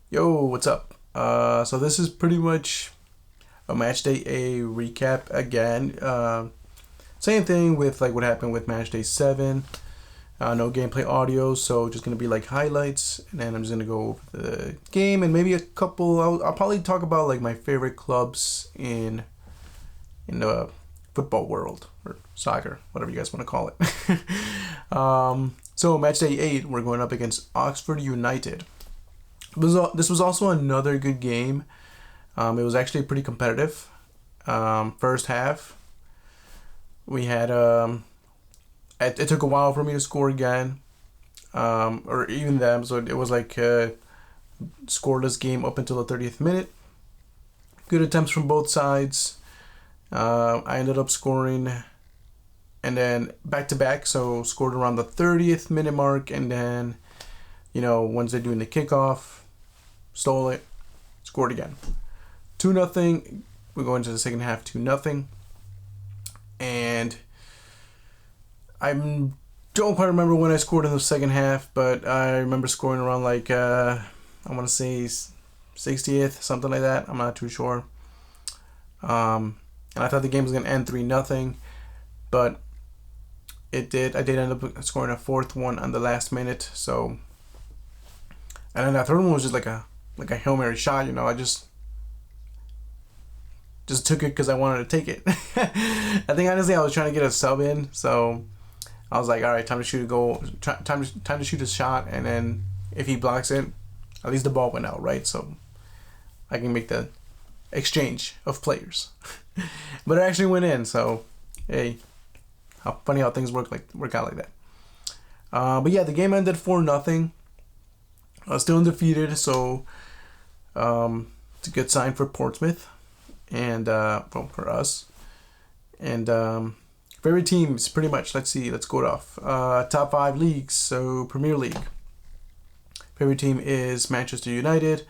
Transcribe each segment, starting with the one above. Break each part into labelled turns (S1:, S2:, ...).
S1: Yo, what's up? So this is pretty much a match day A recap again. Same thing with like what happened with match day 7. No gameplay audio, so just gonna be like highlights, and then I'm just gonna go over the game and maybe a couple. I'll probably talk about like my favorite clubs in the football world or soccer, whatever you guys want to call it. So match day 8, we're going up against Oxford United. This was also another good game. It was actually pretty competitive. First half, we had it took a while for me to score again, or even them. So it was like a scoreless game up until the 30th minute. Good attempts from both sides. I ended up scoring, and then back to back. So scored around the 30th minute mark, and then once they're doing the kickoff, stole it, scored again. 2-0. We go into the second half 2-0. And I don't quite remember when I scored in the second half, but I remember scoring around like, I want to say 60th, something like that. I'm not too sure. And I thought the game was going to end 3-0, but it did. I did end up scoring a fourth one on the last minute. So, and then that third one was just like a Hail Mary shot. I just took it because I wanted to take it. I think honestly I was trying to get a sub in, so I was like, all right, time to shoot a goal, time to shoot a shot, and then if he blocks it, at least the ball went out, right? So I can make the exchange of players. But it actually went in, so hey, how funny how things work out like that. But yeah, the game ended 4-0. Still undefeated, so it's a good sign for Portsmouth and for us. And favorite teams, pretty much. Let's go it off. Top 5 leagues. So Premier League. Favorite team is Manchester United.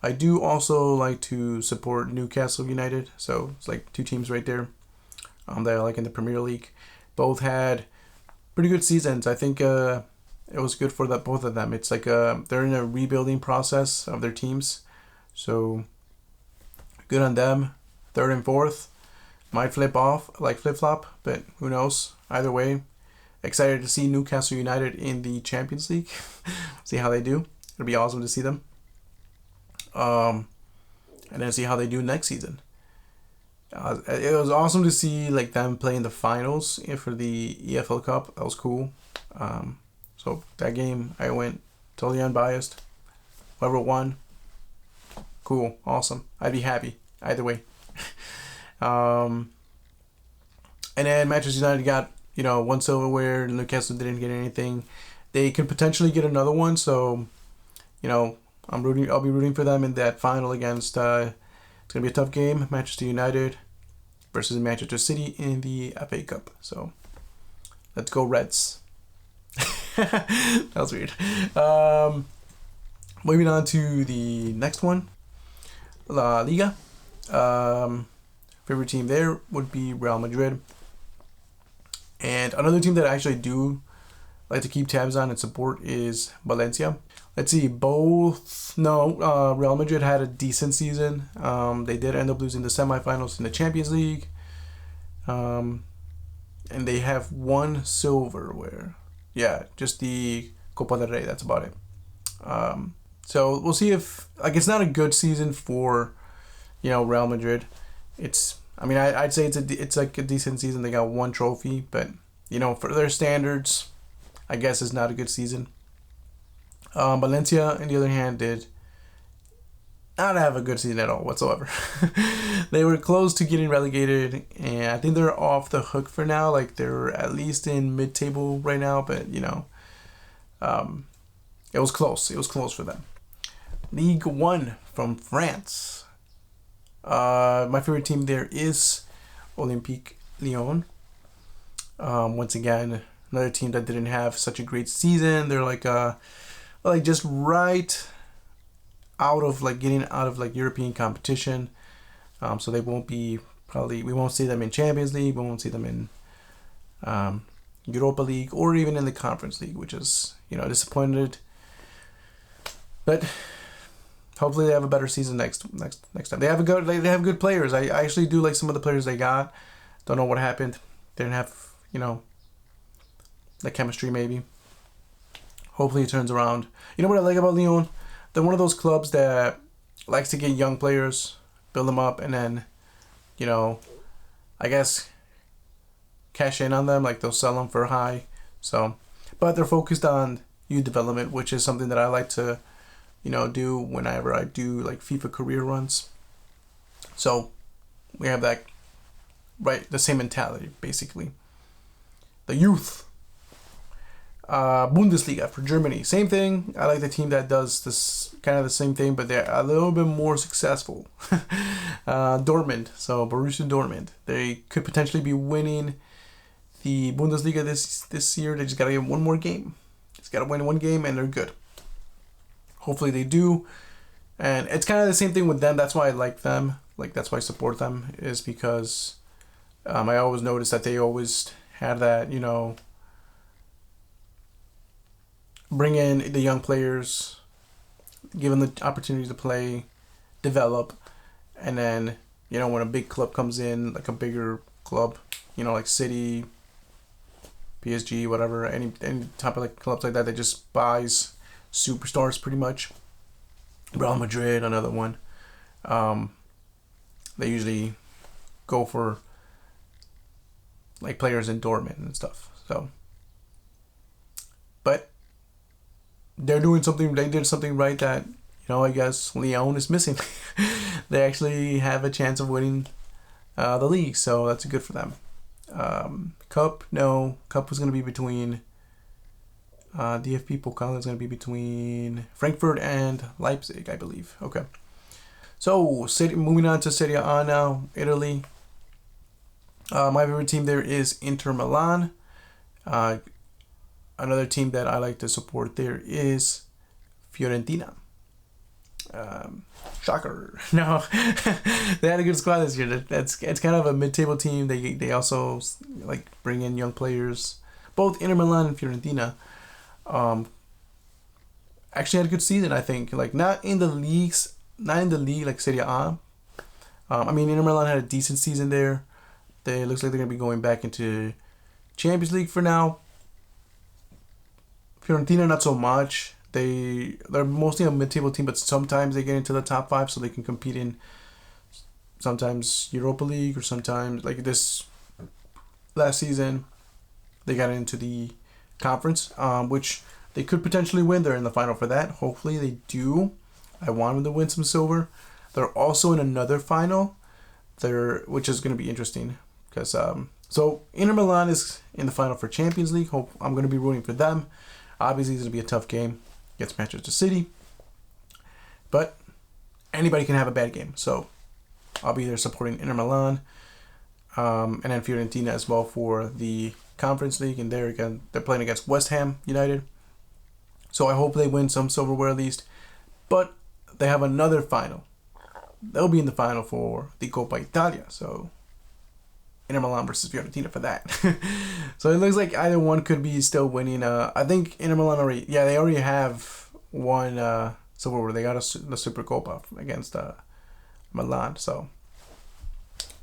S1: I do also like to support Newcastle United. So it's like 2 teams right there that I like in the Premier League. Both had pretty good seasons. I think it was good for both of them. It's like they're in a rebuilding process of their teams, so good on them. 3rd and 4th might flip flop, but who knows? Either way, excited to see Newcastle United in the Champions League. See how they do. It'll be awesome to see them. And then see how they do next season. It was awesome to see like them play in the finals for the EFL Cup. That was cool. So that game, I went totally unbiased. Whoever won, cool, awesome. I'd be happy either way. And then Manchester United got 1 silverware. Newcastle didn't get anything. They could potentially get another one. So I'll be rooting for them in that final against. It's gonna be a tough game. Manchester United versus Manchester City in the FA Cup. So let's go Reds. That was weird. Moving on to the next one, La Liga. Favorite team there would be Real Madrid. And another team that I actually do like to keep tabs on and support is Valencia. Let's see, Real Madrid had a decent season. They did end up losing the semifinals in the Champions League. And they have 1 silverware. Yeah, just the Copa del Rey. That's about it. So we'll see if it's not a good season for Real Madrid. I'd say it's like a decent season. They got 1 trophy, but for their standards, I guess it's not a good season. Valencia, on the other hand, did not have a good season at all whatsoever. They were close to getting relegated, and I think they're off the hook for now. Like they're at least in mid-table right now, but it was close. It was close for them. League 1 from France. My favorite team there is Olympique Lyon. Once again, another team that didn't have such a great season. They're like just right out of getting out of European competition. So they won't be we won't see them in Champions League. We won't see them in Europa League or even in the Conference League, which is disappointed. But hopefully they have a better season next time. They have good players. I actually do like some of the players they got. Don't know what happened. They didn't have, the chemistry maybe. Hopefully it turns around. You know what I like about Lyon? They're one of those clubs that likes to get young players, build them up, and then, I guess cash in on them. Like they'll sell them for high. So, but they're focused on youth development, which is something that I like to, do whenever I do like FIFA career runs. So we have that, right? The same mentality, basically. The youth. Bundesliga for Germany. Same thing. I like the team that does this kind of the same thing, but they're a little bit more successful. Dortmund. So Borussia Dortmund. They could potentially be winning the Bundesliga this year. They just got to get one more game. Just got to win one game and they're good. Hopefully they do. And it's kind of the same thing with them. That's why I like them. Like that's why I support them, is because I always notice that they always have that, bring in the young players, give them the opportunity to play, develop, and then, when a big club comes in, like a bigger club, like City, PSG, whatever, any type of like clubs like that just buys superstars pretty much. Real Madrid, another one. They usually go for like players in Dortmund and stuff. So, but they're doing something. They did something right that I guess Lyon is missing. They actually have a chance of winning the league, so that's good for them. Cup was going to be between DFB Pokal is going to be between Frankfurt and Leipzig, I believe. Okay. So, moving on to Serie A now, Italy. My favorite team there is Inter Milan. Another team that I like to support there is Fiorentina. Shocker. No, they had a good squad this year. It's kind of a mid-table team. They also like bring in young players. Both Inter Milan and Fiorentina actually had a good season, I think. Like not in the league like Serie A. Inter Milan had a decent season there. It looks like they're gonna be going back into Champions League for now. Fiorentina not so much. They're mostly a mid-table team, but sometimes they get into the top 5, so they can compete in sometimes Europa League, or sometimes like this last season they got into the conference, which they could potentially win. They're in the final for that. Hopefully they do. I want them to win some silver. They're also in another final which is going to be interesting because so Inter Milan is in the final for Champions League. I'm going to be rooting for them. Obviously it's going to be a tough game against Manchester City, but anybody can have a bad game, so I'll be there supporting Inter Milan, and then Fiorentina as well for the Conference League, and they're playing against West Ham United, so I hope they win some silverware at least. But they have another final. They'll be in the final for the Coppa Italia, so Inter Milan versus Fiorentina for that. So it looks like either one could be still winning. I think Inter Milan they already have one silverware. They got the Super Coppa against Milan, so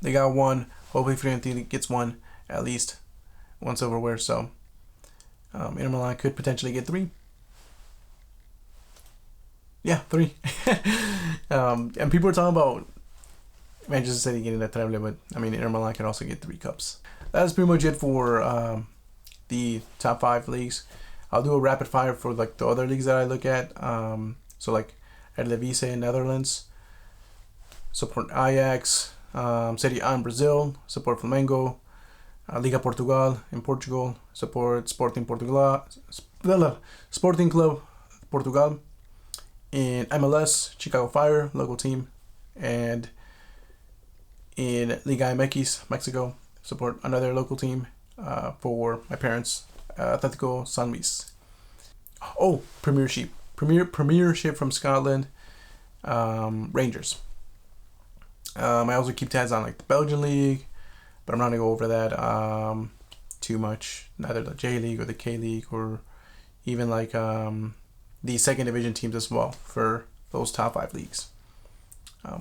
S1: they got one. Hopefully Fiorentina gets one, at least one silverware. So Inter Milan could potentially get 3. Yeah, 3. And people are talking about Manchester City getting that treble, but Inter Milan can also get 3 cups. That's pretty much it for the top 5 leagues. I'll do a rapid fire for like the other leagues that I look at. So like Eredivisie in Netherlands, support Ajax, Serie A in Brazil, support Flamengo, Liga Portugal in Portugal, support Sporting Club Portugal. In MLS, Chicago Fire, local team, and in Liga MX, Mexico, support another local team for my parents, Atletico San Luis. Oh, Premiership from Scotland, Rangers. I also keep tabs on like the Belgian League, but I'm not gonna go over that too much. Neither the J League or the K League, or even like the second division teams as well for those top 5 leagues.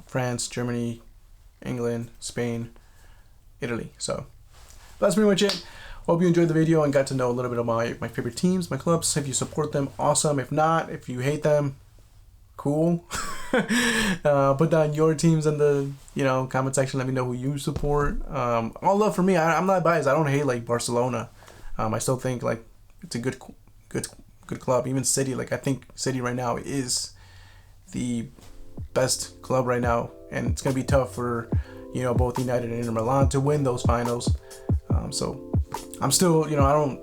S1: France, Germany, England, Spain, Italy. So that's pretty much it. Hope you enjoyed the video and got to know a little bit about my favorite teams, my clubs. If you support them, awesome. If not, if you hate them, cool. Put down your teams in the comment section. Let me know who you support. All love for me. I'm not biased. I don't hate like Barcelona. I still think like it's a good club. Even City, like I think City right now is the best club right now, and it's gonna be tough for both United and Inter Milan to win those finals. So I'm still I don't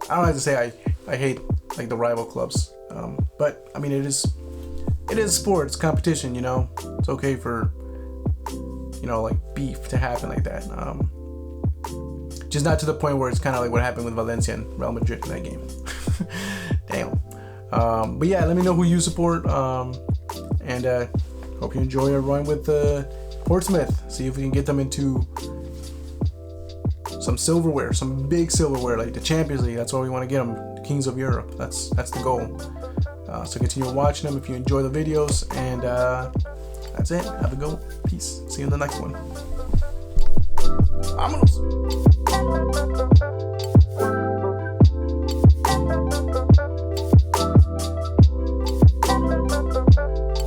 S1: have to say I hate like the rival clubs, but I mean it is sport, it's competition. It's okay for like beef to happen like that. Just not to the point where it's kind of like what happened with Valencia and Real Madrid in that game. Damn. But yeah, let me know who you support. And hope you enjoy our run with Portsmouth. See if we can get them into some silverware, some big silverware, like the Champions League. That's where we want to get them, Kings of Europe. That's the goal. So continue watching them if you enjoy the videos. And that's it. Have a go. Peace. See you in the next one. Vámonos.